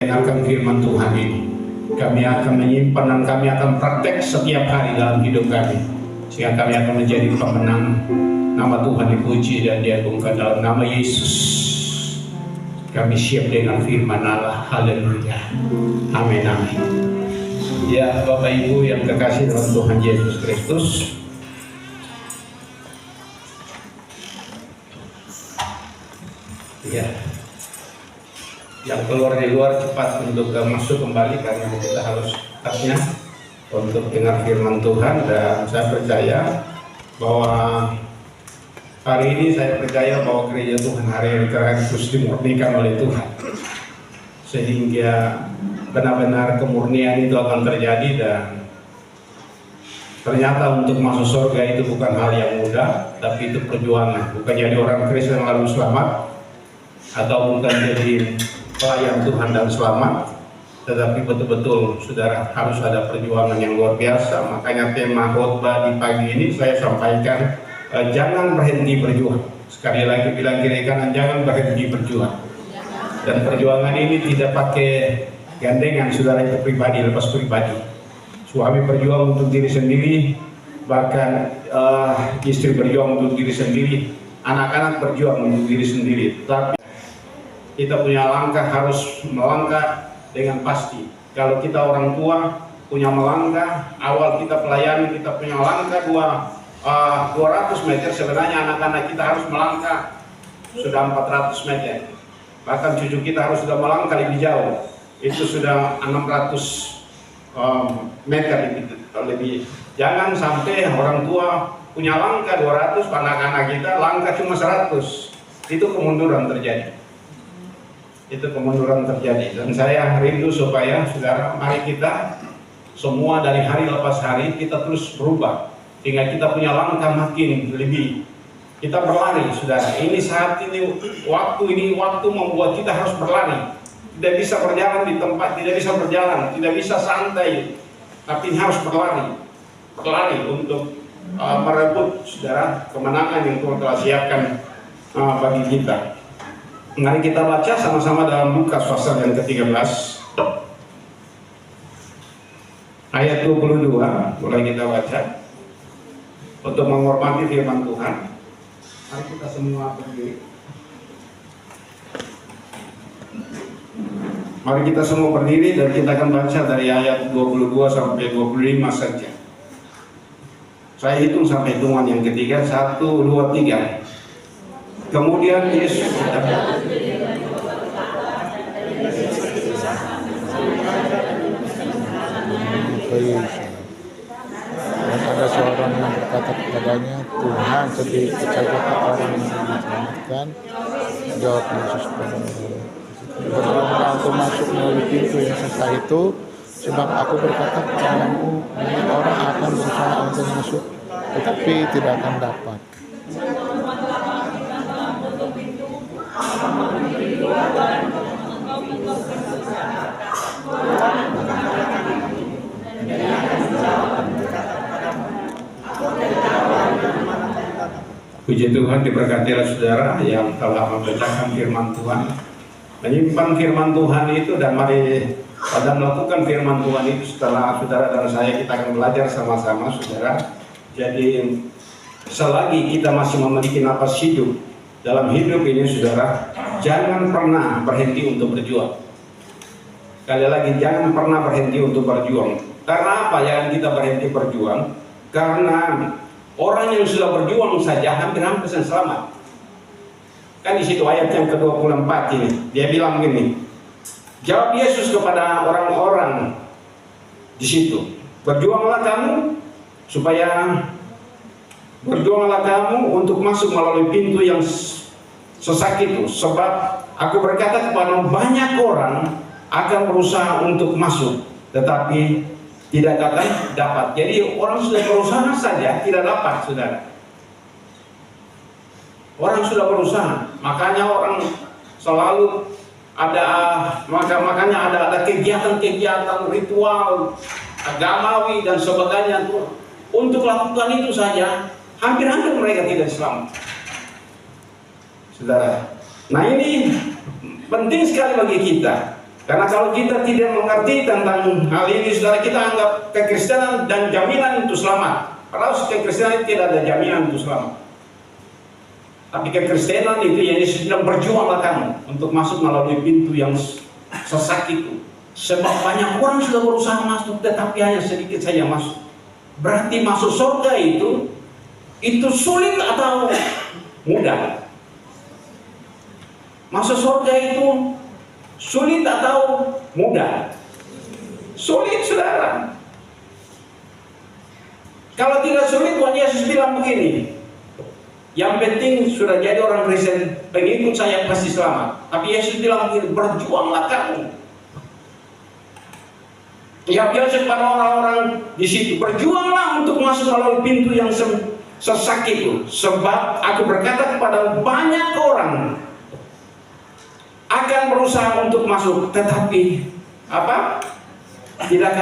Dengarkan firman Tuhan ini, kami akan menyimpan dan kami akan praktek setiap hari dalam hidup kami, sehingga kami akan menjadi pemenang. Nama Tuhan dipuji dan diagungkan dalam nama Yesus. Kami siap dengan firman Allah. Haleluya. Amin, amin. Ya, Bapak Ibu yang kekasih dalam Tuhan Yesus Kristus, ya, yang keluar di luar cepat untuk masuk kembali karena kita harus tetapnya untuk dengar firman Tuhan. Dan saya percaya bahwa hari ini bahwa gereja Tuhan hari ini terus dimurnikan oleh Tuhan, sehingga benar-benar kemurnian itu akan terjadi. Dan ternyata untuk masuk surga itu bukan hal yang mudah, tapi itu perjuangan. Bukan jadi orang Kristen lalu selamat, atau bukan jadi pelayan Tuhan dan selamat, tetapi betul-betul saudara harus ada perjuangan yang luar biasa. Makanya tema khotbah di pagi ini saya sampaikan, jangan berhenti berjuang. Sekali lagi bilang kiri kanan, jangan berhenti berjuang. Dan perjuangan ini tidak pakai gandengan, saudara, itu pribadi lepas pribadi. Suami berjuang untuk diri sendiri, bahkan istri berjuang untuk diri sendiri, anak-anak berjuang untuk diri sendiri. Tapi kita punya langkah, harus melangkah dengan pasti. Kalau kita orang tua punya melangkah, awal kita pelayani kita punya langkah 200 meter, sebenarnya anak-anak kita harus melangkah sudah 400 meter. Bahkan cucu kita harus sudah melangkah lebih jauh, itu sudah 600 meter lebih. Jangan sampai orang tua punya langkah 200, anak-anak kita langkah cuma 100. Itu kemunduran terjadi. Dan saya rindu supaya saudara, mari kita semua dari hari lepas hari kita terus berubah, sehingga kita punya langkah makin lebih. Kita berlari, saudara. Ini saat ini, waktu membuat kita harus berlari. Tidak bisa berjalan di tempat, tidak bisa santai, tapi harus berlari untuk merebut, saudara, kemenangan yang Tuhan telah siapkan bagi kita. Mari kita baca sama-sama dalam Lukas pasal yang ke-13 ayat 22. Mulai kita baca untuk menghormati firman Tuhan. Mari kita semua berdiri. Mari kita semua berdiri dan kita akan baca dari ayat 22 sampai 25 saja. Saya hitung sampai hitungan yang ketiga, 1, 2, 3. Kemudian Yesus dan ada seorang yang berkata kepadanya, Tuhan, sedikit saja orang yang diselamatkan. Jawab Yesus kepadanya, berdoalah untuk masuk melalui pintu yang sesat itu, sebab aku berkata kepadamu, banyak orang akan berusaha untuk masuk, tetapi tidak akan dapat. Puji Tuhan, diberkatilah saudara yang telah membacakan firman Tuhan, menyimpan firman Tuhan itu, dan mari pada melakukan firman Tuhan itu. Setelah saudara dan saya, kita akan belajar sama-sama, saudara. Jadi selagi kita masih memiliki napas hidup dalam hidup ini, saudara, jangan pernah berhenti untuk berjuang. Sekali lagi, jangan pernah berhenti untuk berjuang. Karena apa yang kita berhenti berjuang? Karena orang yang sudah berjuang saja hampir-hampir selamat. Kan di situ ayat yang ke-24 ini, dia bilang gini, jawab Yesus kepada orang-orang di situ, berjuanglah kamu untuk masuk melalui pintu yang sesak itu, sebab aku berkata kepadamu, banyak orang akan berusaha untuk masuk, tetapi tidak akan dapat. Jadi orang sudah berusaha saja tidak dapat, saudara. Orang sudah berusaha, makanya orang selalu makanya ada kegiatan ritual agamawi dan sebagainya untuk lakukan itu saja. Hampir-hampir mereka tidak selamat, saudara. Nah, ini penting sekali bagi kita. Karena kalau kita tidak mengerti tentang hal ini, saudara, kita anggap kekristenan dan jaminan untuk selamat. Padahal kekristenan tidak ada jaminan untuk selamat. Tapi kekristenan itu yang sedang berjuanglah kamu untuk masuk melalui pintu yang sesak itu. Sebab banyak orang sudah berusaha masuk, tetapi hanya sedikit saja masuk. Berarti masuk surga itu sulit atau mudah? Masuk surga itu sulit atau mudah? Sulit, saudara. Kalau tidak sulit, Tuhan Yesus bilang begini, yang penting sudah jadi orang Kristen, pengikut saya pasti selamat. Tapi Yesus bilang begini, berjuanglah kamu. Ya biasa pada orang-orang di situ, berjuanglah untuk masuk melalui pintu yang sesak itu. Sebab aku berkata kepada banyak orang akan berusaha untuk masuk, tetapi tidak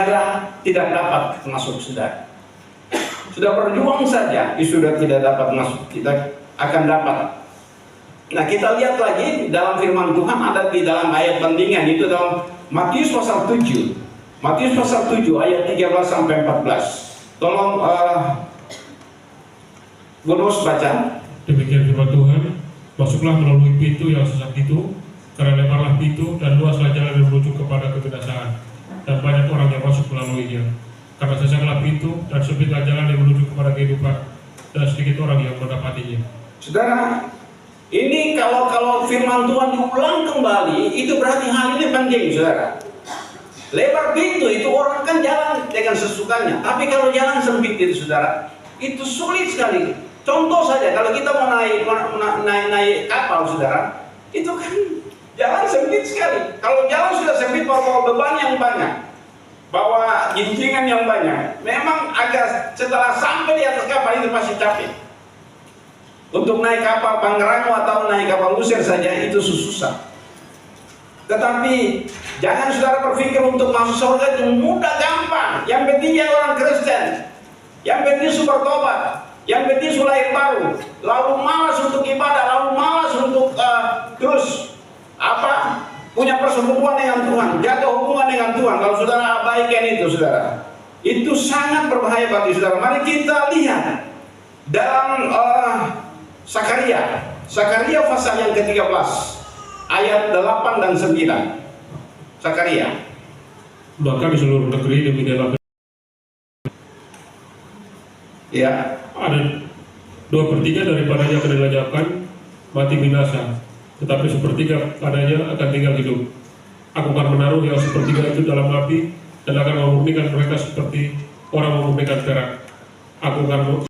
dapat masuk. Sudah berjuang saja, sudah tidak dapat masuk. Kita akan dapat. Nah, kita lihat lagi dalam firman Tuhan, ada di dalam ayat bandingan itu dalam Matius pasal 7. Matius pasal 7 ayat 13 sampai 14. Tolong Gunus baca. Demikian firman Tuhan, masuklah melalui pintu yang sesak itu, karena lebarlah pintu dan luaslah jalan yang menuju kepada kebinasaan, dan banyak orang yang masuk melaluinya. Karena sesaklah pintu dan sempitlah jalan yang menuju kepada kehidupan, dan sedikit orang yang mendapatinya. Saudara, ini kalau firman Tuhan diulang kembali, itu berarti hal ini penting, saudara. Lebar pintu itu orang kan jalan dengan sesukanya, tapi kalau jalan sempit itu, saudara, itu sulit sekali. Contoh saja, kalau kita mau naik kapal, saudara, itu kan jalan sempit sekali. Kalau jalan sudah sempit, bawa beban yang banyak, bawa gincingan yang banyak, memang agak setelah sampai di atas kapal itu pasti capek. Untuk naik kapal Pangrango atau naik kapal Lusir saja itu susah. Tetapi jangan saudara berpikir untuk masuk surga itu mudah gampang. Yang penting dia orang Kristen, yang penting super tobat, yang penting sudah lahir baru, lalu malas untuk ibadah, lalu malas untuk terus punya persekutuan dengan Tuhan, jaga hubungan dengan Tuhan. Kalau saudara abaikan itu, saudara, itu sangat berbahaya bagi saudara. Mari kita lihat dalam Sakaria pasal yang ke-13 ayat 8 dan 9. Sakaria. Maka di seluruh negeri demikianlah. Ya. Ada 2/3 daripadanya akan dilenyapkan, mati binasa. Tetapi sepertiga padanya akan tinggal hidup. Aku akan menaruh yang sepertiga itu dalam api, dan akan memurnikan mereka seperti orang memurnikan perak. Aku akan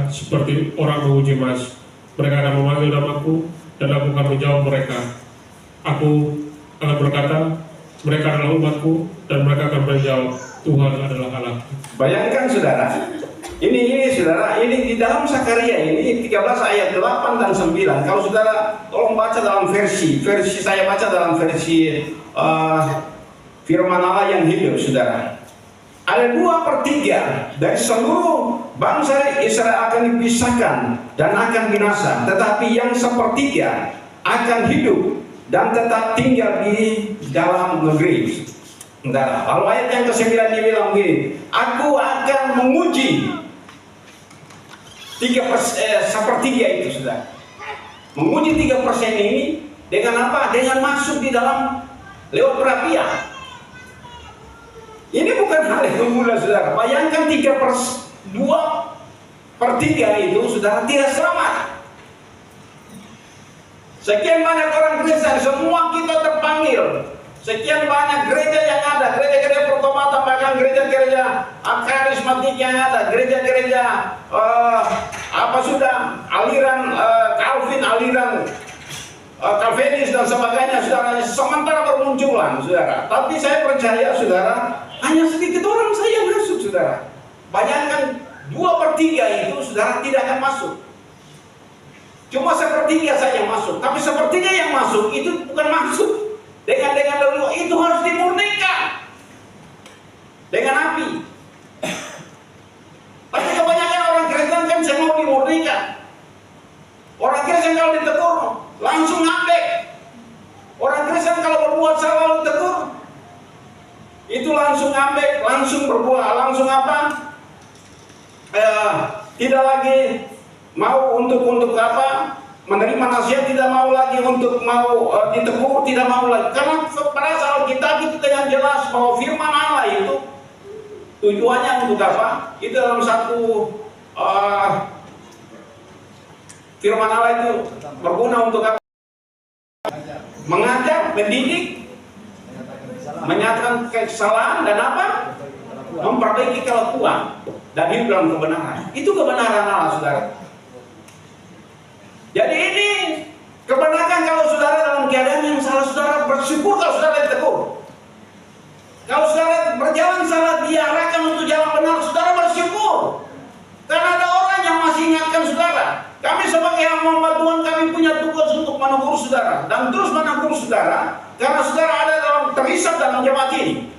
seperti orang menguji emas. Mereka akan memanggil namaku, dan aku akan menjawab mereka. Aku akan berkata, mereka adalah umatku, dan mereka akan menjawab, Tuhan adalah Allah. Bayangkan, saudara, ini saudara, ini di dalam Sakaria ini 13 ayat 8 dan 9. Kalau saudara tolong baca dalam versi saya baca dalam versi firman Allah yang hidup, saudara. Ada 2/3 dari seluruh bangsa Israel akan dipisahkan dan akan binasa, tetapi yang 1/3 akan hidup dan tetap tinggal di dalam negeri. Lalu ayat yang ke-9 dia bilang begini, aku akan menguji 1/3 itu, sudah. Menguji 3% ini dengan apa? Dengan masuk di dalam lewat perapian. Ini bukan hal yang mudah, saudara. Bayangkan 2/3 itu, saudara, tidak selamat. Sekian banyak orang Kristen, semua kita terpanggil. Sekian banyak gereja yang ada, gereja-gereja pertobatan, bahkan gereja-gereja karismatik yang ada, gereja-gereja aliran Calvin, aliran Calvinis dan sebagainya, saudara, sementara bermunculan, saudara. Tapi saya percaya, saudara, hanya sedikit orang saja masuk, saudara. Bayangkan 2/3 itu, saudara, tidak akan masuk. Cuma 1/3 saja masuk, tapi 1/3 yang masuk itu bukan masuk dengan dulu, itu harus dimurnikan dengan api. Tapi kebanyakan orang Kristen kan saya mau dimurnikan. Orang Kristen kalau ditegur langsung ngambek. Orang Kristen kalau berbuat salah lalu langsung ambek, langsung berbuah, langsung apa? Tidak lagi mau untuk apa? Menerima nasihat, tidak mau lagi untuk ditegur, tidak mau lagi. Karena pada Alkitab itu dengan jelas bahwa firman Allah itu tujuannya untuk apa? Itu dalam satu firman Allah itu berguna untuk apa? Mengajar, mendidik, menyatakan kesalahan dan apa? Memperbaiki kelakuan dan hidup dalam kebenaran. Itu kebenaran Allah, saudara. Jadi ini kebenaran kalau saudara dalam keadaan yang salah, saudara bersyukur kalau saudara ditegur. Kalau saudara berjalan salah, diarahkan untuk jalan benar, saudara bersyukur. Karena ada orang yang masih ingatkan saudara. Kami sebagai hamba Tuhan, kami punya tugas untuk menegur saudara dan terus menegur saudara, karena saudara ada terisap dalam jemaat ini.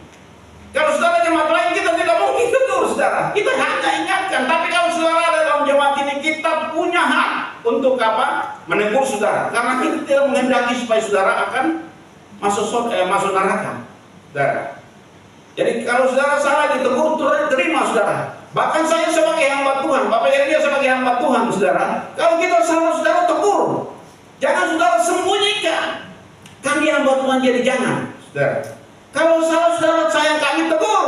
Kalau saudara jemaat lain, kita tidak mungkin tegur saudara. Kita hanya ingatkan. Tapi kalau saudara ada dalam jemaat ini, kita punya hak untuk apa? Menegur saudara. Karena kita tidak menghendaki supaya saudara akan masuk neraka, saudara. Jadi kalau saudara salah ditegur, terima saudara. Bahkan saya sebagai hamba Tuhan, Bapak Yeremia sebagai hamba Tuhan, saudara. Kalau kita salah, saudara tegur. Jangan saudara sembunyikan. Kami hamba Tuhan, jadi jangan, saudara. Kalau salah, saudara sayang kami tegur.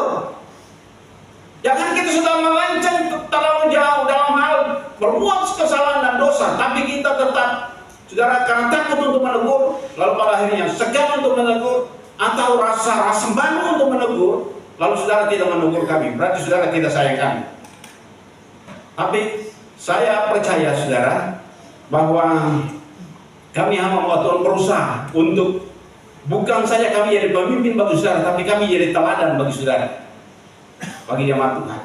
Jangan kita sudah melenceng terlalu jauh dalam hal berbuat kesalahan dan dosa, tapi kita tetap, saudara, karena takut untuk menegur, lalu pada akhirnya segan untuk menegur, atau rasa malu untuk menegur, lalu saudara tidak menegur kami, berarti saudara tidak sayang kami. Tapi saya percaya saudara bahwa kami hamba Tuhan berusaha untuk bukan saja kami jadi pemimpin bagi saudara, tapi kami jadi teladan bagi saudara, bagi jemaat Tuhan.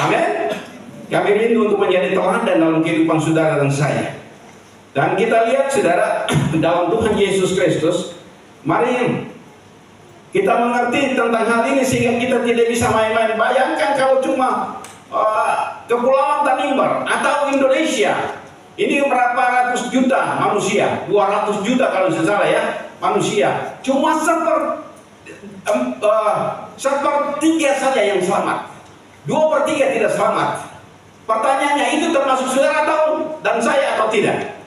Amin. Kami rindu untuk menjadi teladan dalam kehidupan saudara dan saya. Dan kita lihat saudara, dalam Tuhan Yesus Kristus, mari kita mengerti tentang hal ini sehingga kita tidak bisa main-main. Bayangkan kalau cuma Kepulauan Tanimbar atau Indonesia, ini berapa ratus juta manusia, 200 juta kalau tidak salah ya, manusia. Cuma sepertiga saja yang selamat, 2/3 tidak selamat. Pertanyaannya, itu termasuk saudara dan saya atau tidak?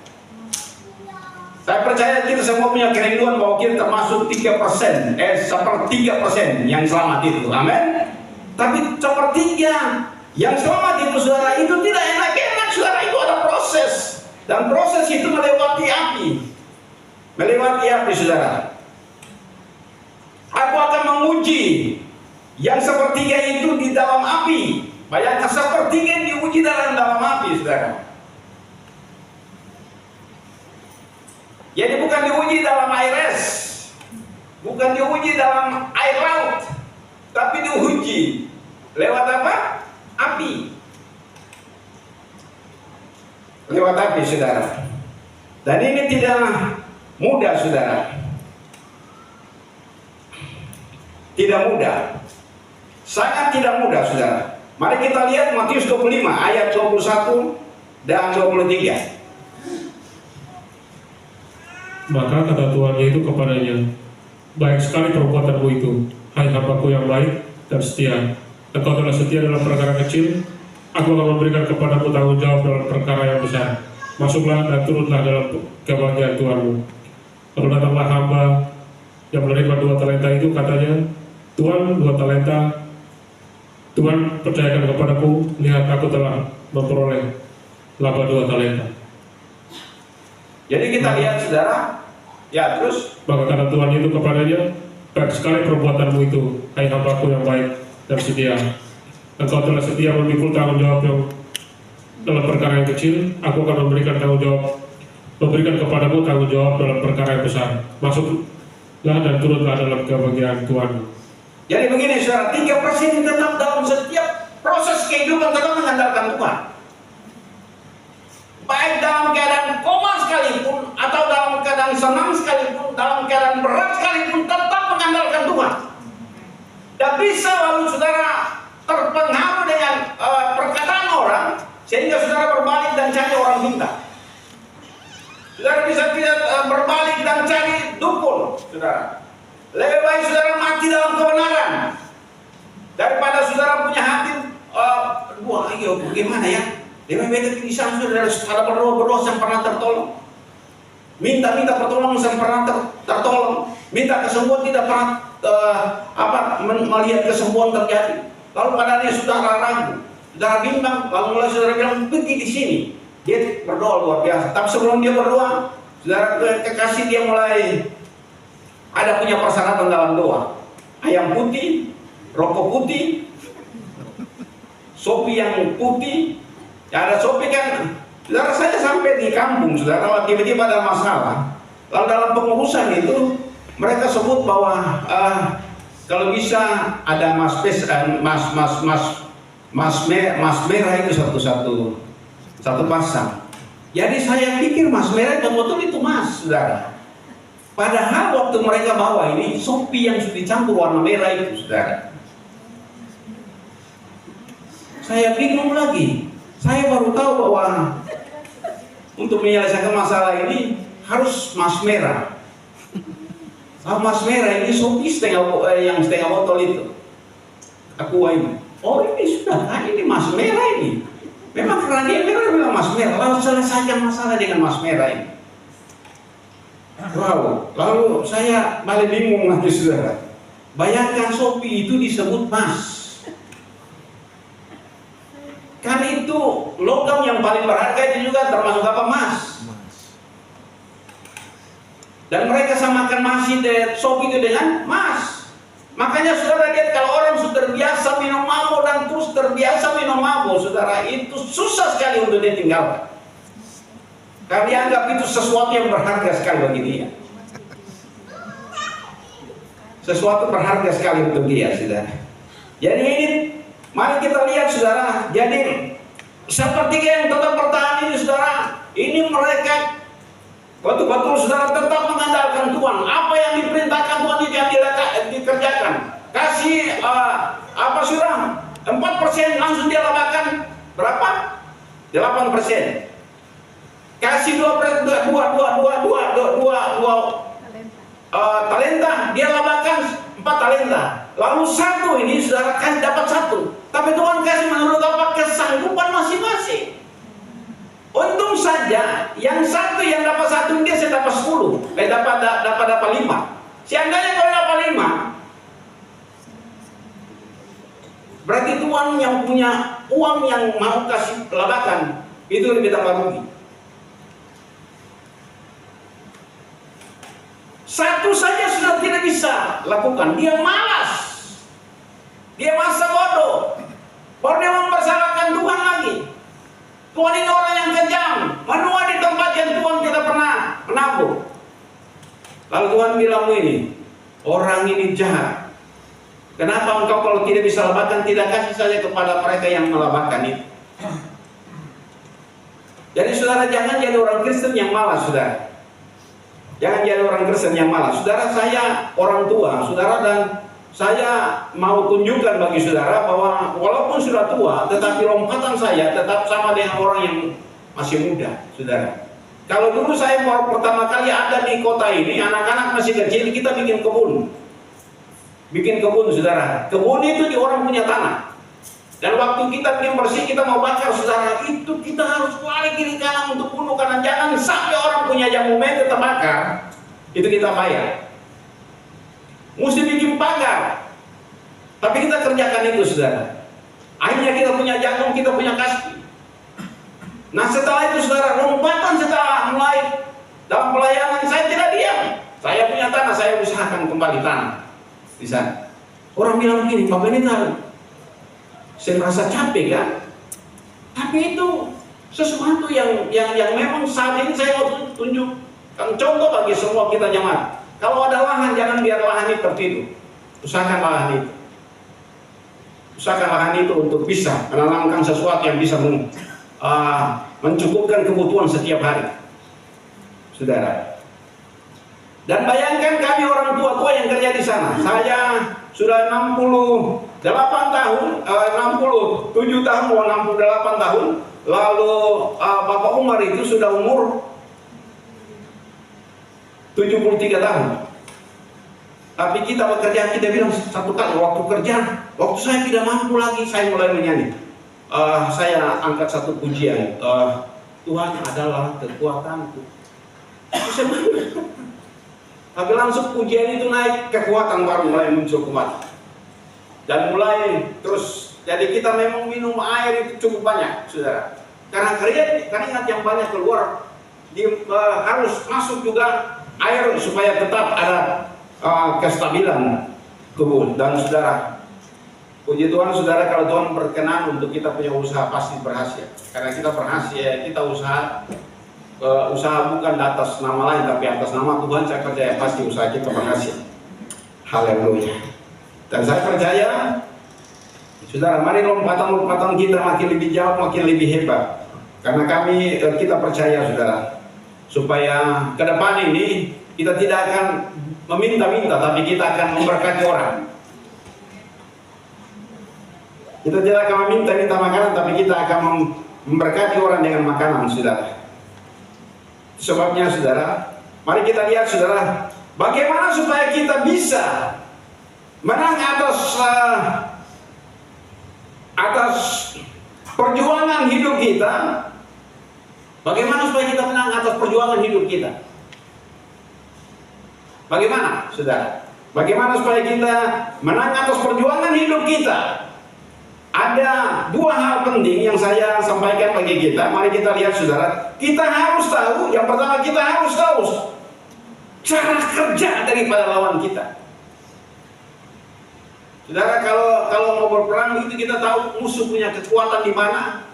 Saya percaya kita semua punya kerinduan bahwa kita termasuk 3%, 1/3% yang selamat itu. Amin. Tapi 1/3 yang selamat itu saudara, itu tidak enak-enak saudara, itu ada proses. Dan proses itu melewati api. Melewati api saudara. Aku akan menguji yang 1/3 itu di dalam api. Bayangkan 1/3 diuji dalam api saudara. Jadi bukan diuji dalam air es, bukan diuji dalam air laut, tapi diuji lewat apa? Api. Lewat api saudara. Dan ini tidak mudah saudara. Tidak mudah. Sangat tidak mudah saudara. Mari kita lihat Matius 25 ayat 21 dan 23. Maka kata Tuhan itu kepadanya, baik sekali perbuatanmu itu, hai hambaku yang baik dan setia. Engkau telah setia dalam perkara kecil, aku akan memberikan kepadamu tanggung jawab dalam perkara yang besar. Masuklah dan turutlah dalam kebahagiaan Tuhanmu. Lalu datanglah hamba yang menerima 2 talenta itu, katanya, Tuhan, 2 talenta, Tuhan percayakan kepadaku, lihat aku telah memperoleh laba 2 talenta. Jadi kita lihat saudara, ya terus. Maka kata Tuhan itu kepadanya, baik sekali perbuatanmu itu, hai hambaku yang baik dan setia. Engkau telah setia memikul tanggung jawab yang dalam perkara yang kecil, aku akan memberikan kepadamu tanggung jawab dalam perkara yang besar. Masuklah dan turutlah dalam kebahagiaan Tuhan. Jadi begini saudara, 3% tetap dalam setiap proses kehidupan tetap mengandalkan Tuhan. Baik dalam keadaan koma sekalipun, atau dalam keadaan senang sekalipun, dalam keadaan berat sekalipun, tetap mengandalkan Tuhan. Dan bisa lalu saudara terpengaruh dengan perkataan orang, sehingga saudara berbalik dan cari orang minta. Saudara bisa tidak berbalik dan cari dukun, saudara. Lebih baik saudara mati dalam kebenaran Daripada saudara punya hati, wah iya bagaimana ya? Dengan beda pikiran saudara ada berdoa yang pernah tertolong. Minta pertolongan yang pernah tertolong. Minta kesembuhan tidak pernah melihat kesembuhan terjadi. Lalu padanya saudara ragu, saudara bimbang, lalu mulai saudara bilang pergi di sini. Dia berdoa luar biasa. Tapi sebelum dia berdoa, saudara kekasih dia mulai ada punya persyaratan dalam doa. Ayam putih, rokok putih, sopi yang putih. Ya ada sopi kan. Saudara saya sampai di kampung, saudara tiba-tiba ada masalah. Lalu dalam pengurusan itu mereka sebut bahwa kalau bisa ada mas merah itu satu pasang. Jadi saya pikir mas merah itu betul itu mas, saudara. Padahal waktu mereka bawa ini sopi yang sudah dicampur warna merah itu, saudara. Saya bingung lagi. Saya baru tahu bahwa untuk menyelesaikan masalah ini harus mas merah. Mas merah ini sopi yang setengah botol itu. Aqua ini. Oh ini sudah, ini mas merah ini. Memang karena dia merah bilang mas merah. Lalu selesaikan masalah dengan mas merah ini. Wow, lalu saya malah bingung lagi saudara. Bayangkan sopi itu disebut mas. Kan itu logam yang paling berharga itu juga termasuk apa mas. Dan mereka samakan masih sopi itu dengan mas. Makanya saudara lihat kalau orang sudah terbiasa minum mabuk dan terus terbiasa minum mabuk, saudara itu susah sekali untuk dia tinggalkan. Karena dianggap itu sesuatu yang berharga sekali bagi dia. Sesuatu berharga sekali untuk dia, saudara. Jadi ini, mari kita lihat, saudara. Jadi sepertiga yang tetap bertahan ini, saudara. Ini mereka betul-betul, saudara, tetap mengandalkan Tuhan. Apa yang diperintahkan Tuhan itu yang dikerjakan. Kasih saudara? 4% langsung dia lakukan. Berapa? 8%. Kasih 2 talenta, dia lakukan 4 talenta. Lalu 1 ini saudara kasih dapat 1. Tapi Tuhan kasih menurut apa kesanggupan masing-masing. Untung saja yang 1 yang dapat 1 dia saya dapat 10. Dapat 5. Seandainya kalau dapat 5, berarti Tuhan yang punya uang yang mau kasih labakan itu lebih tambah rugi. 1 saja sudah tidak bisa lakukan. Dia malas. Dia masa bodoh. Baru dia mempersalahkan Tuhan lagi. Tuhan ini orang yang kejam. Menua di tempat yang Tuhan tidak pernah menabur. Lalu Tuhan bilang ini, orang ini jahat. Kenapa engkau kalau tidak bisa labakan, tidak kasih saja kepada mereka yang melabakan itu? Jadi saudara jangan jadi orang Kristen yang malas, saudara. Jangan jadi orang Kristen yang malas. Saudara, saya orang tua, saudara, dan saya mau tunjukkan bagi saudara bahwa walaupun sudah tua, tetapi lompatan saya tetap sama dengan orang yang masih muda, saudara. Kalau dulu saya baru pertama kali ada di kota ini, anak-anak masih kecil, kita bikin kebun. Bikin kebun, saudara. Kebun itu di orang punya tanah. Dan waktu kita bikin bersih, kita mau bakar, saudara, itu kita harus balik kiri kanan untuk bunuh, karena jangan sampai orang punya jamu merah terbakar, itu kita bayar. Mesti bikin pagar. Tapi kita kerjakan itu, saudara. Akhirnya kita punya jagung, kita punya kaspi. Nah setelah itu, saudara, lompatan setelah mulai dalam pelayanan, saya tidak diam. Saya punya tanah, saya usahakan kembali tanah di sana. Orang bilang begini, Pak Pendeta, saya merasa capek kan, tapi itu sesuatu yang memang saat ini saya mau tunjukkan contoh bagi semua kita jemaat. Kalau ada lahan, jangan biar lahan itu tertidur. Usahakan lahan itu. Usahakan lahan itu untuk bisa menanamkan sesuatu yang bisa mencukupkan kebutuhan setiap hari, saudara. Dan bayangkan kami orang tua yang kerja di sana. Saya sudah 68 tahun, 67 tahun, 68 tahun. Lalu Bapak Umar itu sudah umur 73 tahun. Tapi kita bekerja, kita bilang satu kali waktu kerja, waktu saya tidak mampu lagi, saya mulai menyanyi. Saya angkat satu pujian, Tuhan adalah kekuatanku. Tapi langsung pujian itu naik, kekuatan baru mulai muncul kembali. Dan mulai terus, jadi kita memang minum air itu cukup banyak, saudara. Karena keringat yang banyak keluar, harus masuk juga air supaya tetap ada kestabilan tubuh. Dan saudara, puji Tuhan saudara, kalau Tuhan berkenan untuk kita punya usaha pasti berhasil. Karena kita berhasil, kita usaha bukan atas nama lain, tapi atas nama Tuhan. Saya percaya pasti usaha kita berhasil. Haleluya. Dan saya percaya, saudara, mari lompatan-lompatan kita makin lebih jauh, makin lebih hebat. Karena kita percaya, saudara, supaya ke depan ini kita tidak akan meminta-minta, tapi kita akan memberkati orang. Kita tidak akan meminta-minta makanan, tapi kita akan memberkati orang dengan makanan, saudara. Sebabnya, saudara, mari kita lihat, saudara, bagaimana supaya kita bisa menang atas perjuangan hidup kita. Bagaimana supaya kita menang atas perjuangan hidup kita? Bagaimana, saudara? Bagaimana supaya kita menang atas perjuangan hidup kita? Ada dua hal penting yang saya sampaikan bagi kita. Mari kita lihat, saudara. Kita harus tahu, yang pertama kita harus tahu cara kerja daripada lawan kita. Saudara, kalau mau berperang itu kita tahu musuh punya kekuatan di mana,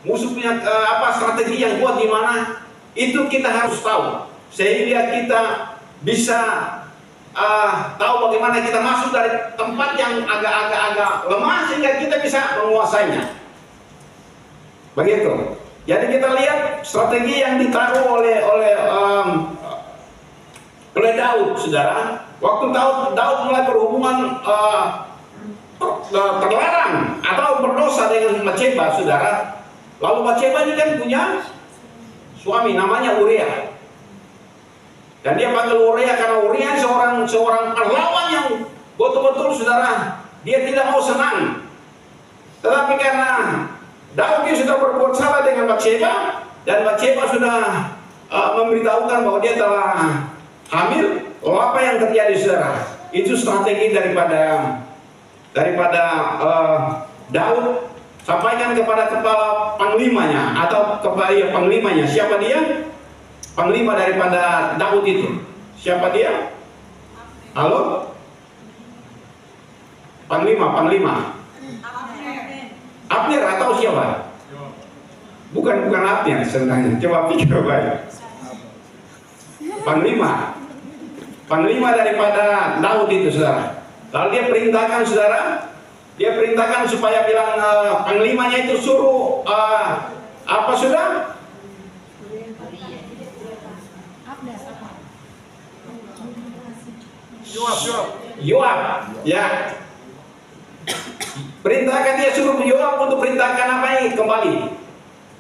musuh punya strategi yang kuat di mana. Itu kita harus tahu sehingga kita bisa tahu bagaimana kita masuk dari tempat yang agak lemah sehingga kita bisa menguasainya. Begitu. Jadi kita lihat strategi yang ditaruh oleh Daud, saudara. Waktu Daud mulai berhubungan terlarang atau berdosa dengan Batseba, saudara. Lalu Batseba ini kan punya suami namanya Uria. Dan dia panggil Uria karena Uria seorang pahlawan yang betul-betul, saudara, dia tidak mau senang. Tetapi karena Daud sudah berbuat salah dengan Batseba dan Batseba sudah memberitahukan bahwa dia telah hamil, apa yang terjadi, saudara? Itu strategi daripada Daud, sampaikan kepada kepala panglimanya atau kepada panglimanya. Siapa dia? Panglima daripada Daud itu. Siapa dia? Halo? Panglima. Abner atau siapa? Bukan Abner sebenarnya. Coba pikir baik. Panglima daripada Daud itu, saudara. Lalu dia perintahkan, saudara, dia perintahkan supaya bilang panglimanya itu suruh apa, sudah? Yoab, ya. Perintahkan dia suruh Yoab untuk perintahkan apa ini kembali.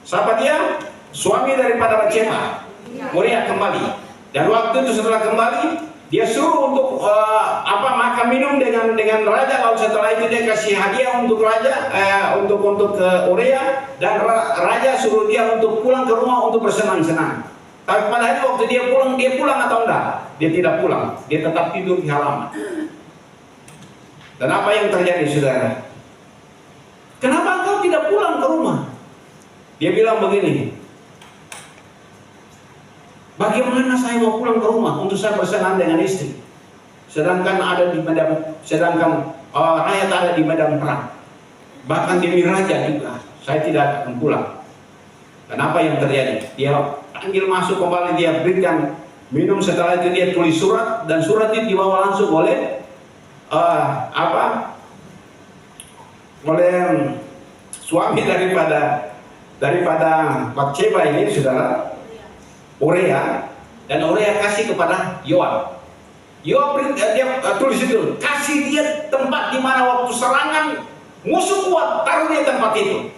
Siapa dia? Suami daripada Batseba, Uria kembali. Dan waktu itu setelah kembali, dia suruh untuk makan minum dengan raja. Lalu setelah itu dia kasih hadiah untuk raja, untuk Uria, dan raja suruh dia untuk pulang ke rumah untuk bersenang-senang. Tapi pada hari waktu dia pulang atau enggak? Dia tidak pulang, dia tetap tidur di halaman. Dan apa yang terjadi, saudara? Kenapa engkau tidak pulang ke rumah? Dia bilang begini, bagaimana saya mau pulang ke rumah untuk saya bersenang dengan istri, sedangkan rakyat ada di medan perang, bahkan demi raja juga, saya tidak akan pulang. Dan apa yang terjadi? Dia panggil masuk kembali, dia berikan minum. Setelah itu dia tulis surat, dan surat itu dibawa langsung oleh suami daripada Batseba ini, saudara, Uria. Dan Uria kasih kepada Yoab. Yoab dia tulis itu, kasih dia tempat di mana waktu serangan musuh kuat, taruh dia tempat itu.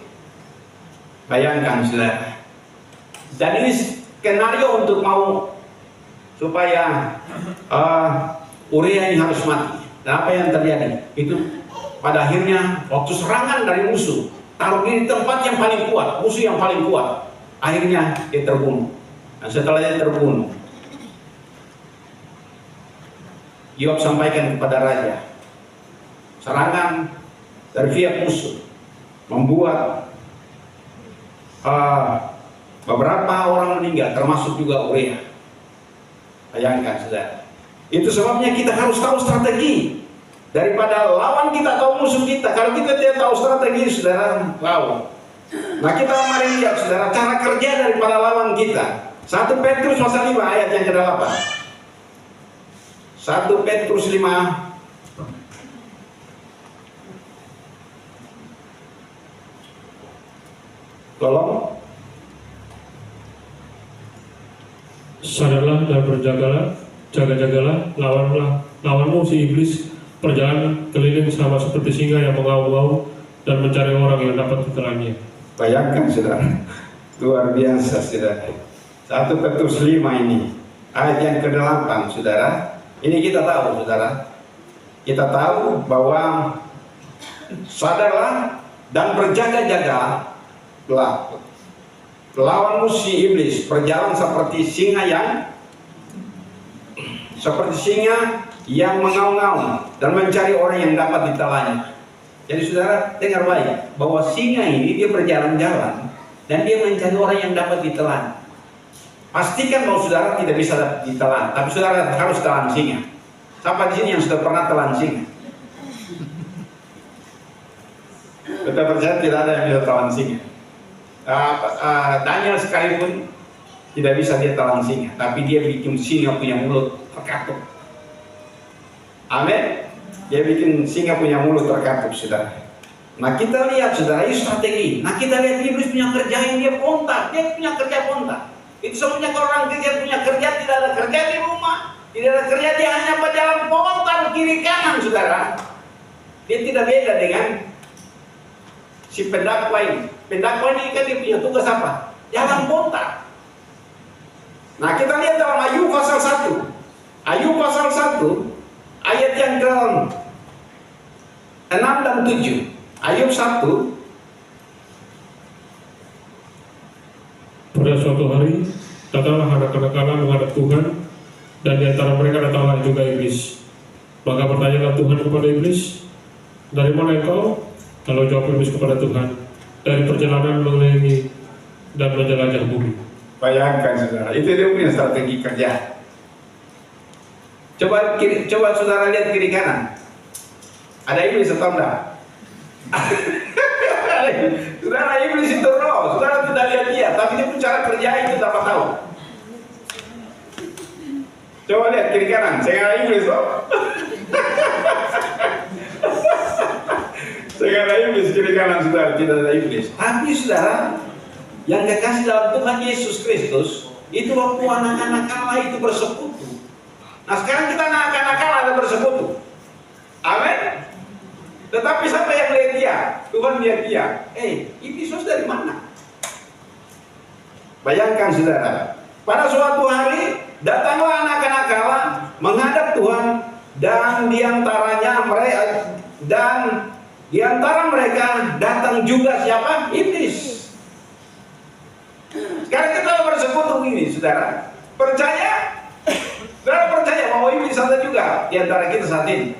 Bayangkan, saudara. Dan ini skenario untuk mau supaya Uria ini harus mati. Dan apa yang terjadi? Itu pada akhirnya waktu serangan dari musuh, taruh diri di tempat yang paling kuat, musuh yang paling kuat. Akhirnya dia terbunuh. Dan setelah dia terbunuh, Yoab sampaikan kepada raja, serangan dari pihak musuh membuat beberapa orang meninggal, termasuk juga Uria. Bayangkan, saudara. Itu sebabnya kita harus tahu strategi. Daripada lawan kita atau musuh kita. Kalau kita tidak tahu strategi, saudara, wow. Nah, kita mari lihat, saudara, cara kerja daripada lawan kita. 1 Petrus pasal 5 ayat yang ke-8. 1 Petrus 5 tolong. Sadarlah dan berjagalah, jaga-jagalah, lawanmu si iblis berjalan keliling sama seperti singa yang mengaum-ngaum dan mencari orang yang dapat ditelannya. Bayangkan, saudara, luar biasa, saudara. 1 Petrus 5 ini ayat yang ke-8, saudara. Ini kita tahu, saudara. Kita tahu bahwa sadarlah dan berjaga-jaga, lawan musuh iblis berjalan seperti singa yang mengaum-ngaum dan mencari orang yang dapat ditelannya. Jadi saudara dengar baik bahwa singa ini dia berjalan-jalan dan dia mencari orang yang dapat ditelan. Pastikan bahwa saudara tidak bisa ditelan, tapi saudara harus telan singa. Siapa di sini yang sudah pernah telan singa? Kita percaya tidak ada yang bisa telan singa. Daniel sekalipun tidak bisa dia telan singa, tapi dia bikin singa punya mulut terkatup. Amin. Dia bikin singa punya mulut terkatup, saudara. Nah, kita lihat, saudara, ini strategi. Nah, kita lihat iblis punya kerja yang dia pontak, dia punya kerja pontak. Itu semuanya kalau orang kerja punya kerja, tidak ada kerja di rumah, tidak ada kerja, dia hanya berjalan pontak kiri kanan, saudara. Dia tidak beda dengan si pendakwa ini. Pendakwa ini kan dia punya tugas apa? Jalan pontak. Nah, kita lihat dalam Ayub pasal 1. Ayub pasal 1 ayat yang ke-6 dan 7. Ayub 1. Pada suatu hari datanglah anak-anak Allah menghadap Tuhan, dan di antara mereka datanglah juga iblis. Maka bertanyalah Tuhan kepada iblis, dari mana engkau? Lalu jawab iblis kepada Tuhan, dari perjalanan mengelilingi dan menjelajah bumi. Bayangkan, saudara, itu dia punya strategi kerja. Coba saudara lihat kiri kanan. Ada iblis atau enggak? Saudara, iblis itu roh. Saudara tidak lihat dia, tapi dia pun cara kerja itu dapat tahu. Coba lihat kiri kanan. Saya nggak iblis loh. Saya nggak ada iblis kiri kanan, saudara. Tidak ada iblis. Tapi saudara, yang kekasih dalam Tuhan Yesus Kristus, itu waktu anak-anak Allah itu bersekutu. Nah, sekarang kita anak-anak Allah ada bersekutu. Amin. Tetapi siapa yang lihat dia? Tuhan lihat dia. Iblis dari mana? Bayangkan, saudara. Pada suatu hari datanglah anak-anak Allah menghadap Tuhan, dan di antara mereka datang juga siapa? Iblis. Sekarang kita bersekutu ini, saudara. Saudara percaya bahwa iblis ada juga di antara kita saat ini?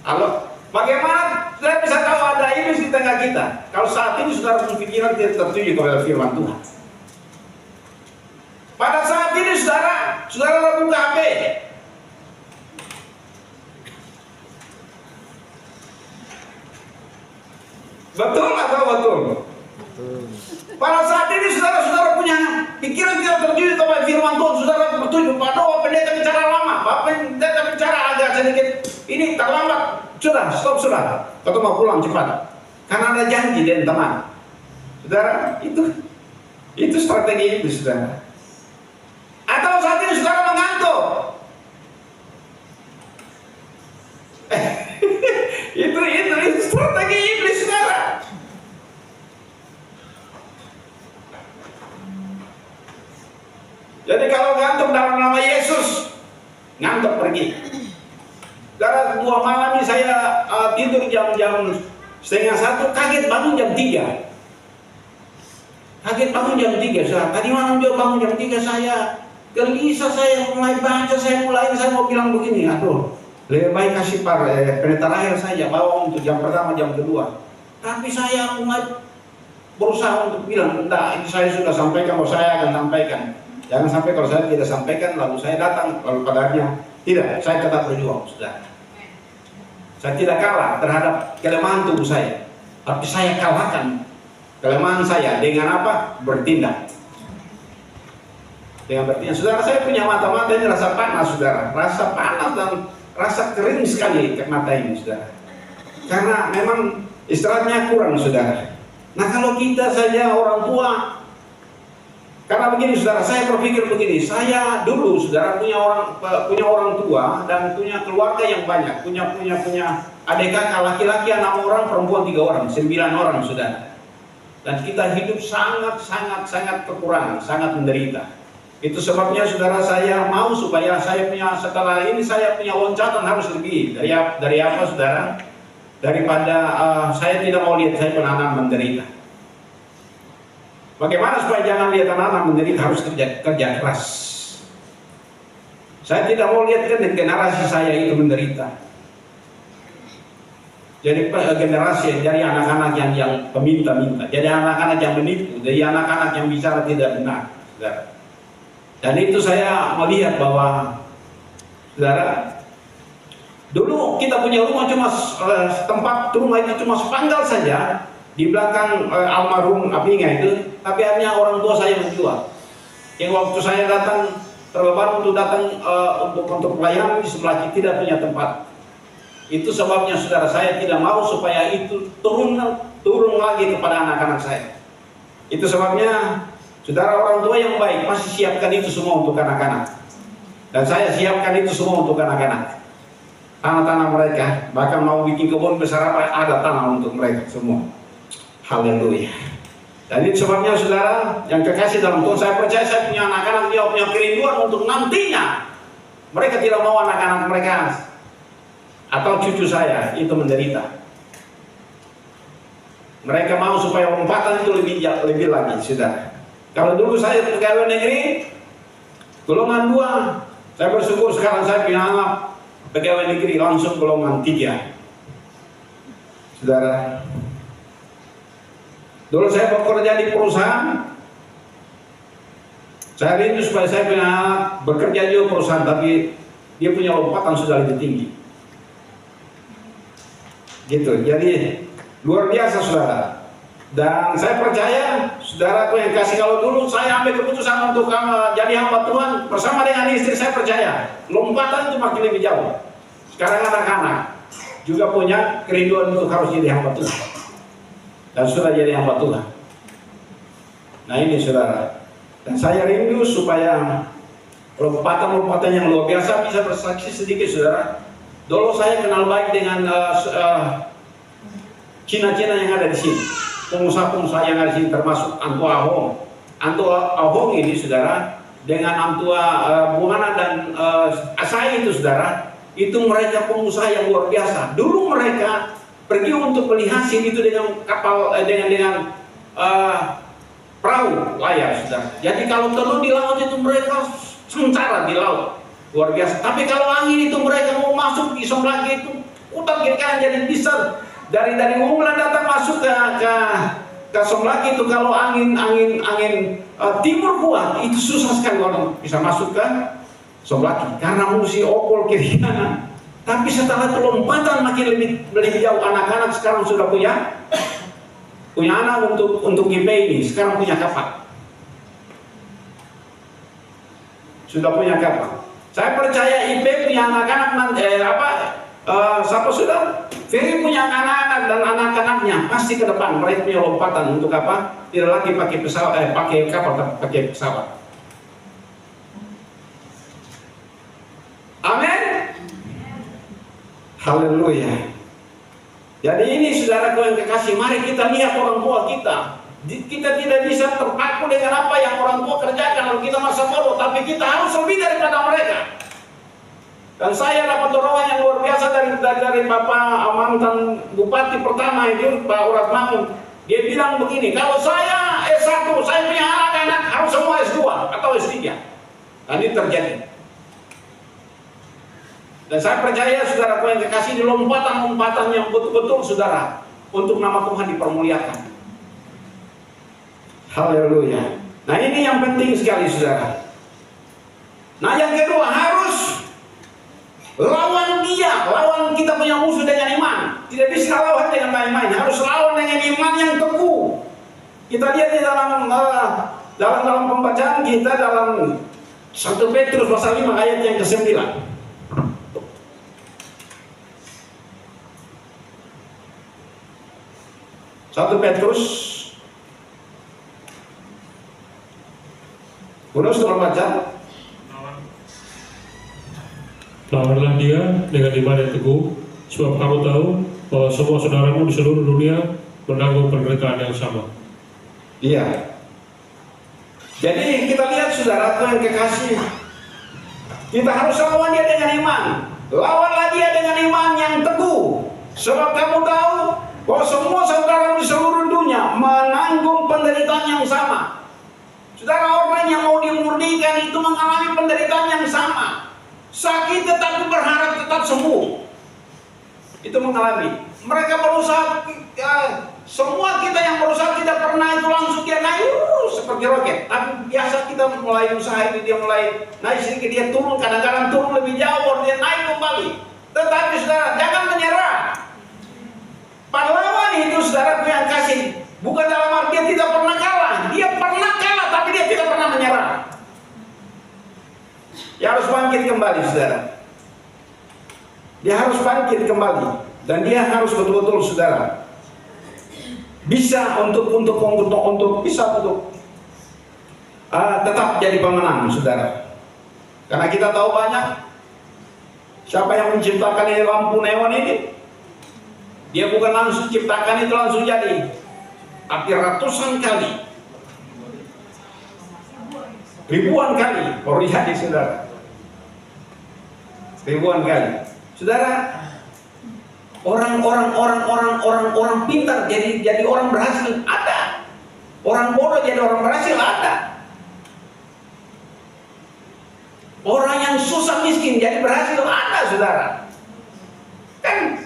Halo? Bagaimana saudara bisa tahu ada iblis di tengah kita? Kalau saat ini saudara berpikiran tidak tertuju kepada firman Tuhan. Pada saat ini saudara buka HP. Betul atau betul? Pada saat ini saudara punya pikiran tidak tertuju kepada firman Tuhan. Saudara bertuju pada pendeta bicara lama, pendeta bicara agak sedikit ini terlambat. Sudah, stop sudah. Atau mau pulang cepat. Karena ada janji dan teman. Saudara, itu strategi itu, saudara. Atau saat ini saudara mengantuk. Itu strategi iblis, saudara. Jadi kalau ngantuk dalam nama Yesus, ngantuk pergi. mengalami saya tidur jam-jam setengah 1, kaget bangun jam 3. Kaget bangun jam 3, saudara. Tadi malam juga bangun jam 3 saya. Gelisah saya mulai baca, saya mau bilang begini, aduh, lebih baik kasih pendeta Rahel saja bawa untuk jam pertama, jam kedua. Tapi saya mulai berusaha untuk bilang, enggak, ini saya sudah sampaikan, bahwa saya akan sampaikan. Jangan sampai kalau saya tidak sampaikan, lalu saya datang, lalu padanya tidak, saya tetap berjuang, sudah. Saya tidak kalah terhadap kelemahan tubuh saya, tapi saya kalahkan kelemahan saya dengan apa? Bertindak. Dengan bertindak. Saudara, saya punya mata-mata ini rasa panas, saudara. Rasa panas dan rasa kering sekali ke mata ini, saudara. Karena memang istirahatnya kurang, saudara. Nah, kalau kita saja orang tua, karena begini, saudara, saya berpikir begini. Saya dulu, saudara, punya orang tua dan punya keluarga yang banyak. Punya adik kakak laki-laki 6 orang, perempuan 3 orang, 9 orang, saudara. Dan kita hidup sangat kekurangan, sangat menderita. Itu sebabnya, saudara, saya mau supaya saya punya, setelah ini saya punya loncatan harus lebih dari apa, saudara? Daripada saya tidak mau lihat saya anak menderita. Bagaimana supaya jangan lihat anak menderita? Harus kerja keras. Saya tidak mau lihat generasi saya itu menderita. Jadi generasi dari anak-anak yang peminta-minta, jadi anak-anak yang menipu, jadi anak-anak yang bicara tidak benar, saudara. Dan itu saya melihat bahwa, saudara, dulu kita punya rumah cuma tempat rumah itu cuma sepanggal saja di belakang almarhum abinya itu, tapi akhirnya orang tua saya menjual. Yang waktu saya datang terlebar untuk datang untuk pelayanan di sebelah kiri tidak punya tempat. Itu sebabnya, saudara, saya tidak mau supaya itu turun lagi kepada anak-anak saya. Itu sebabnya, saudara, orang tua yang baik pasti siapkan itu semua untuk anak-anak. Dan saya siapkan itu semua untuk anak-anak. Tanah-tanah mereka, bahkan mau bikin kebun besar apa, ada tanah untuk mereka semua. Haleluya. Dan itu sebabnya, saudara, yang kekasih dalam Tuhan, saya percaya saya punya anak-anak, dia punya kerinduan untuk nantinya. Mereka tidak mau anak-anak mereka atau cucu saya itu menderita. Mereka mau supaya lompatan itu lebih lagi, saudara. Kalau dulu saya pegawai negeri golongan 2, saya bersyukur sekarang saya punya anak pegawai negeri langsung golongan 3. Saudara, dulu saya bekerja di perusahaan, saya rindu supaya saya punya anak bekerja di perusahaan, tapi dia punya lompatan sudah lebih tinggi. Gitu, jadi luar biasa, saudara. Dan saya percaya, saudaraku yang kasih, kalau dulu saya ambil keputusan untuk jadi hamba Tuhan bersama dengan istri, saya percaya lompatan itu makin lebih jauh. Sekarang anak-anak juga punya kerinduan untuk harus jadi hamba Tuhan dan sudah jadi hamba Tuhan. Nah ini, saudara, dan saya rindu supaya lompatan-lompatan yang luar biasa bisa bersaksi sedikit, saudara. Dulu saya kenal baik dengan Cina-Cina yang ada di sini, pengusaha-pengusaha yang ada di sini, termasuk Antua Ahong. Antua Ahong ini, saudara, dengan Antua Buana dan Asai itu, saudara, itu mereka pengusaha yang luar biasa. Dulu mereka pergi untuk beli hasil itu dengan kapal, dengan perahu layar, saudara. Jadi kalau telur di laut itu mereka sementara di laut. Luar biasa. Tapi kalau angin itu mereka mau masuk di Somlaki itu, utak kiri kanan jadi bisa dari Unggulan datang masuk ke Somlaki itu, kalau angin timur kuat itu susah sekali kalau bisa masuk ke Somlaki karena mesti opol kiri kanan. Tapi setelah lompatan makin lebih jauh, anak-anak sekarang sudah punya anak untuk IP ini, sekarang punya kapal. Sudah punya kapal. Saya percaya IP punya anak-anak siapa sudah? Ferry punya anak-anak dan anak-anaknya pasti ke depan mereka punya lompatan untuk apa? Tidak lagi pakai pesawat, pakai kapal, tapi pakai pesawat. Amin. Haleluya. Jadi ini, saudaraku yang kekasih, mari kita lihat orang tua kita. Kita tidak bisa terpaku dengan apa yang orang tua kerjakan, lalu kita masa bodoh, tapi kita harus lebih daripada mereka. Dan saya dapat dorongan yang luar biasa dari Bapak mantan Bupati pertama itu, Pak Urat Mangun. Dia bilang begini, kalau saya S1, saya punya anak-anak harus semua S2 atau S3. Dan ini terjadi. Dan saya percaya saudara yang kekasih, di lompatan-lompatan yang betul-betul saudara, untuk nama Tuhan dipermuliakan. Haleluya. Nah ini yang penting sekali saudara. Nah yang kedua, harus lawan dia, lawan kita punya musuh dengan iman. Tidak bisa lawan dengan main-main, harus lawan dengan iman yang teguh. Kita lihat di dalam pembacaan kita dalam 1 Petrus pasal 5 ayat yang ke-9. 1 Petrus, Bonus tolong baca. Lawanlah dia dengan iman yang teguh, sebab kamu tahu bahwa semua saudaramu di seluruh dunia menanggung penderitaan yang sama. Iya. Jadi kita lihat saudara Tuhan kekasih, kita harus lawan dia dengan iman. Lawanlah dia dengan iman yang teguh, sebab kamu tahu bahwa semua saudara di seluruh dunia menanggung penderitaan yang sama. Saudara, orang yang mau dimurnikan itu mengalami penderitaan yang sama. Sakit tetapi berharap tetap sembuh. Itu mengalami. Mereka berusaha, semua kita yang berusaha tidak pernah itu langsung dia naik seperti roket. Tapi biasa kita mulai usaha ini, dia mulai naik sedikit, dia turun, kadang-kadang turun lebih jauh, dia naik kembali. Tetapi saudara, jangan menyerah. Pahlawan itu saudara yang kasih, bukan dalam arti dia tidak pernah kalah. Dia pernah kalah, tapi dia tidak pernah menyerah. Dia harus bangkit kembali, saudara. Dia harus bangkit kembali, dan dia harus betul-betul, saudara, bisa untuk tetap jadi pemenang, saudara. Karena kita tahu banyak siapa yang menciptakan ini lampu neon ini. Dia bukan langsung ciptakan itu langsung jadi, tapi ratusan kali, ribuan kali baru jadi, saudara. Ribuan kali, saudara. Orang pintar jadi orang berhasil ada. Orang bodoh jadi orang berhasil ada. Orang yang susah miskin jadi berhasil ada, saudara. Kan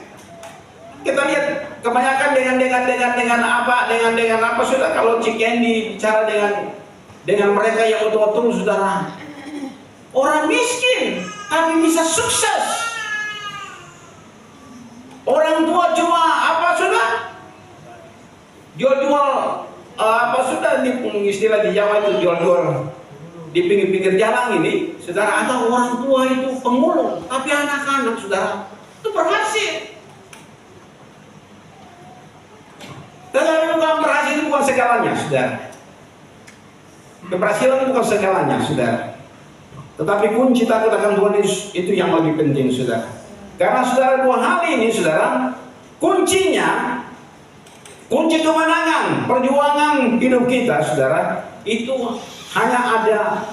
kita lihat kebanyakan dengan apa sudah, kalau Cik Endi bicara dengan mereka yang betul-betul, saudara, orang miskin tapi bisa sukses. Orang tua cuma apa sudah jual-jual apa sudah, di istilah di Jawa itu jual-jual di pinggir-pinggir jalan ini, saudara. Ada orang tua itu pemulung, tapi anak-anak, saudara, itu berhasil. Tetapi bukan berhasil itu bukan segalanya, saudara. Keberhasilan bukan segalanya, saudara. Tetapi kunci takut akan Tuhan itu yang lebih penting, saudara. Karena saudara, dua hal ini, saudara, kuncinya, kunci kemenangan perjuangan hidup kita, saudara, itu hanya ada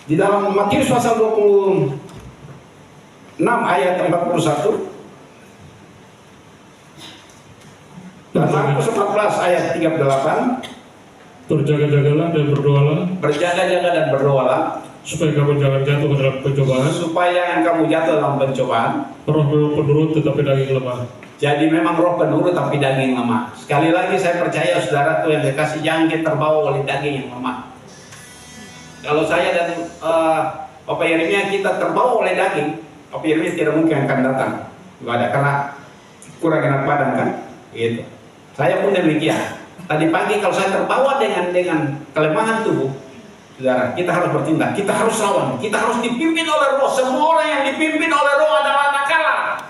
di dalam Matius pasal 26 ayat 41 dan Markus 14 ayat 38. Berjaga-jagalah dan berdoalah, Berjaga-jaga dan berdoalah, supaya kamu jangan jatuh ke dalam pencobaan. supaya kamu jatuh dalam pencobaan. Roh memang penurut tetapi daging lemah. Jadi memang roh penurut tapi daging lemah. Sekali lagi saya percaya, saudara, Tuhan dikasih, jangan kita terbawa oleh daging yang lemah. Kalau saya dan Bapak Yeremia kita terbawa oleh daging, Bapak Yeremia tidak mungkin akan datang. Tidak ada, karena kurang enak badan kan, gitu. Saya pun demikian. Tadi pagi kalau saya terbawa dengan kelemahan tubuh, saudara, kita harus bertindak, kita harus lawan, kita harus dipimpin oleh roh. Semua orang yang dipimpin oleh roh adalah anak Allah.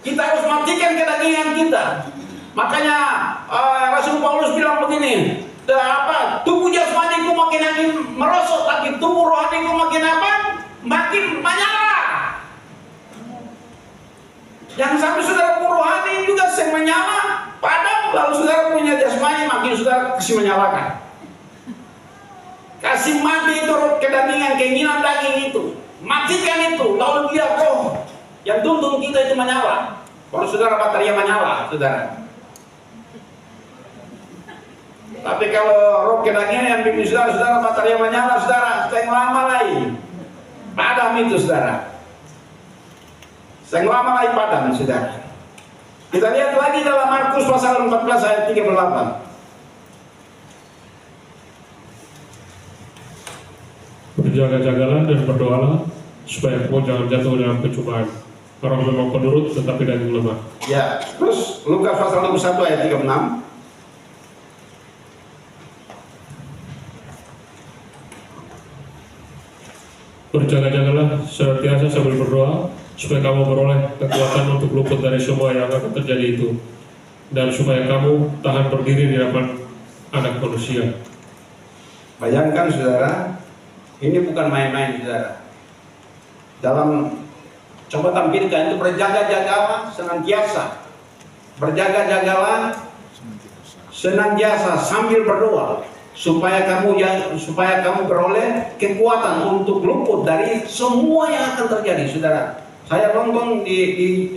Kita harus matikan kedagingan kita. Makanya Rasul Paulus bilang begini, tubuh jasmaniku makin merosot, tapi tubuh rohaniku makin apa? Makin menyala. Jangan sampai saudara rohani juga menyala, padahal lalu saudara punya jasmani makin saudara kasih menyalakan. Kasih mati itu kedagingan, keinginan daging itu. matikan itu, lalu biar roh yang tuntun kita itu menyala. Kalau saudara baterai menyala, saudara. Tapi kalau roh kedangnya yang bimbing saudara baterai menyala, saudara, yang lama lagi padam itu, saudara. Yang lama lagi padam, saudara. Kita lihat lagi dalam Markus pasal 14 ayat 38. Berjaga-jagalah dan berdoalah supaya kamu jangan jatuh dalam pencobaan. Orang memang penurut tetapi daging lemah. Ya, terus Lukas pasal 21 ayat 36. Berjaga-jagalah senantiasa sambil berdoa supaya kamu beroleh kekuatan untuk luput dari semua yang akan terjadi itu, dan supaya kamu tahan berdiri di hadapan Anak Manusia. Bayangkan saudara, ini bukan main-main saudara. Dalam coba tampilkan itu berjaga-jagalah senantiasa. Berjaga-jagalah senantiasa sambil berdoa supaya kamu beroleh kekuatan untuk luput dari semua yang akan terjadi, saudara. Saya nonton di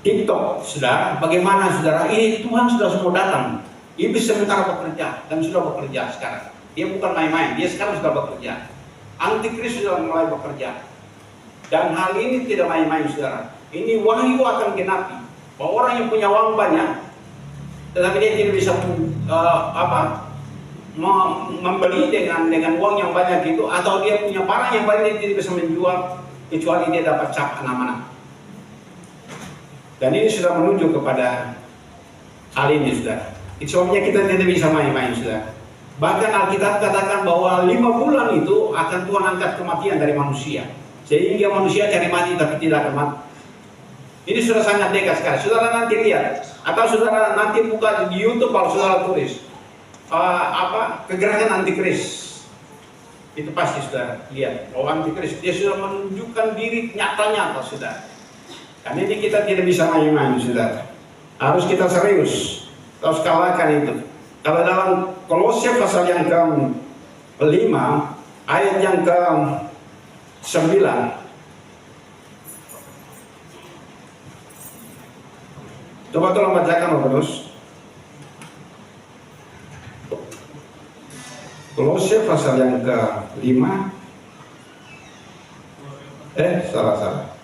TikTok, saudara. Bagaimana saudara? Ini Tuhan sudah semua datang. Iblis sementara bekerja dan sudah bekerja sekarang. Dia bukan main-main. Dia sekarang sudah bekerja. Antikris sudah mulai bekerja. Dan hal ini tidak main-main, saudara. Ini wahyu akan genapi. Bahwa orang yang punya uang banyak, tetapi dia tidak bisa membeli dengan uang yang banyak itu, atau dia punya barang yang banyak, dia tidak bisa menjual kecuali dia dapat cap anak-anak. Dan ini sudah menuju kepada hal ini, saudara. Itu sebabnya kita tidak bisa main-main, saudara. Bahkan Alkitab katakan bahwa 5 bulan itu akan Tuhan angkat kematian dari manusia, sehingga manusia cari mati tapi tidak akan mati. Ini sudah sangat dekat sekali. Saudara nanti lihat, atau saudara nanti buka di YouTube kalau saudara tulis kegerakan antikris. Itu pasti saudara lihat bahwa antikris dia sudah menunjukkan diri nyata-nyata, saudara. Karena ini kita tidak bisa main-main, saudara. Harus kita serius, harus kalahkan itu. Kalau dalam Kolose pasal yang ke-5 ayat yang ke-9, coba tolong bacakan terus. Kolose pasal yang ke-5. Salah.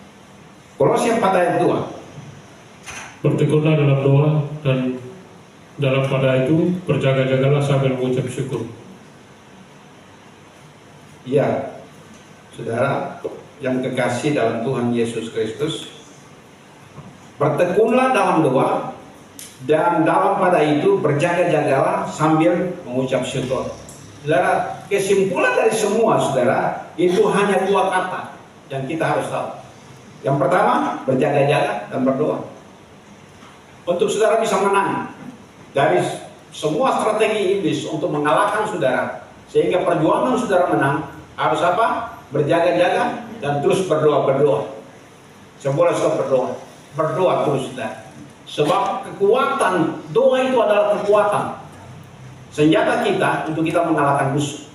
Kolose 4 ayat 2. Bertekunlah dalam doa dan dalam pada itu berjaga-jagalah sambil mengucap syukur. Ya, saudara yang kekasih dalam Tuhan Yesus Kristus, bertekunlah dalam doa dan dalam pada itu berjaga-jagalah sambil mengucap syukur. Saudara, kesimpulan dari semua, saudara, itu hanya 2 kata yang kita harus tahu. Yang pertama, berjaga-jaga dan berdoa. Untuk saudara bisa menang dari semua strategi iblis untuk mengalahkan saudara, sehingga perjuangan saudara menang, harus apa? Berjaga-jaga dan terus berdoa. Seboleh saudara berdoa terus, saudara. Sebab kekuatan doa itu adalah kekuatan senjata kita untuk kita mengalahkan musuh.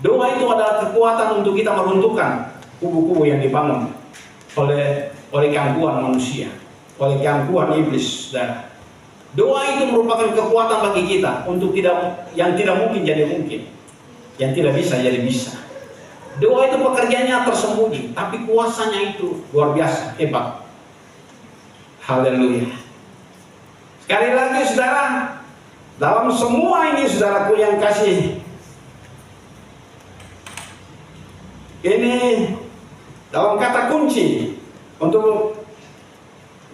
Doa itu adalah kekuatan untuk kita meruntuhkan kubu-kubu yang dibangun oleh gangguan manusia, oleh gangguan iblis, saudara. Doa itu merupakan kekuatan bagi kita untuk yang tidak mungkin jadi mungkin, yang tidak bisa jadi bisa. Doa itu pekerjaannya tersembunyi, tapi kuasanya itu luar biasa, hebat. Haleluya. Sekali lagi saudara, dalam semua ini saudaraku yang kasih, ini dalam kata kunci untuk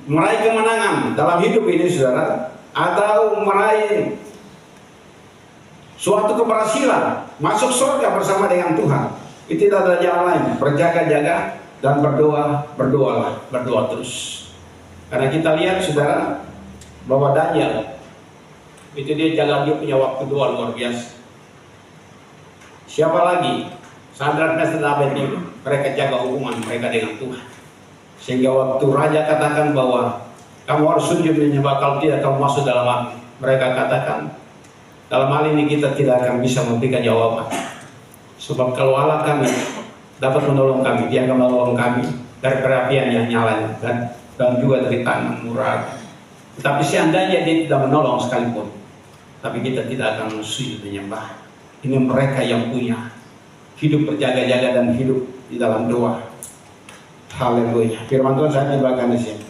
meraih kemenangan dalam hidup ini, saudara, atau meraih suatu keberhasilan masuk surga bersama dengan Tuhan, itu tidak ada jalan lain. Berjaga-jaga dan berdoa terus. Karena kita lihat, saudara, bahwa Daniel itu dia punya waktu doa luar biasa. Siapa lagi? Sadrak, Mesach, dan Abednego, mereka jaga hubungan mereka dengan Tuhan. Sehingga waktu raja katakan bahwa kamu harus sujud menyembah, kalau tidak kamu masuk dalam api, mereka katakan dalam hal ini kita tidak akan bisa memberikan jawaban. Sebab kalau Allah kami dapat menolong kami, Dia akan menolong kami dari perapian yang nyala dan juga dari tanah murah. Tetapi seandainya Dia tidak menolong sekalipun, tapi kita tidak akan sujud menyembah. Ini mereka yang punya hidup berjaga-jaga dan hidup di dalam doa. Haleluya. Firman Tuhan saya bagikan di sini.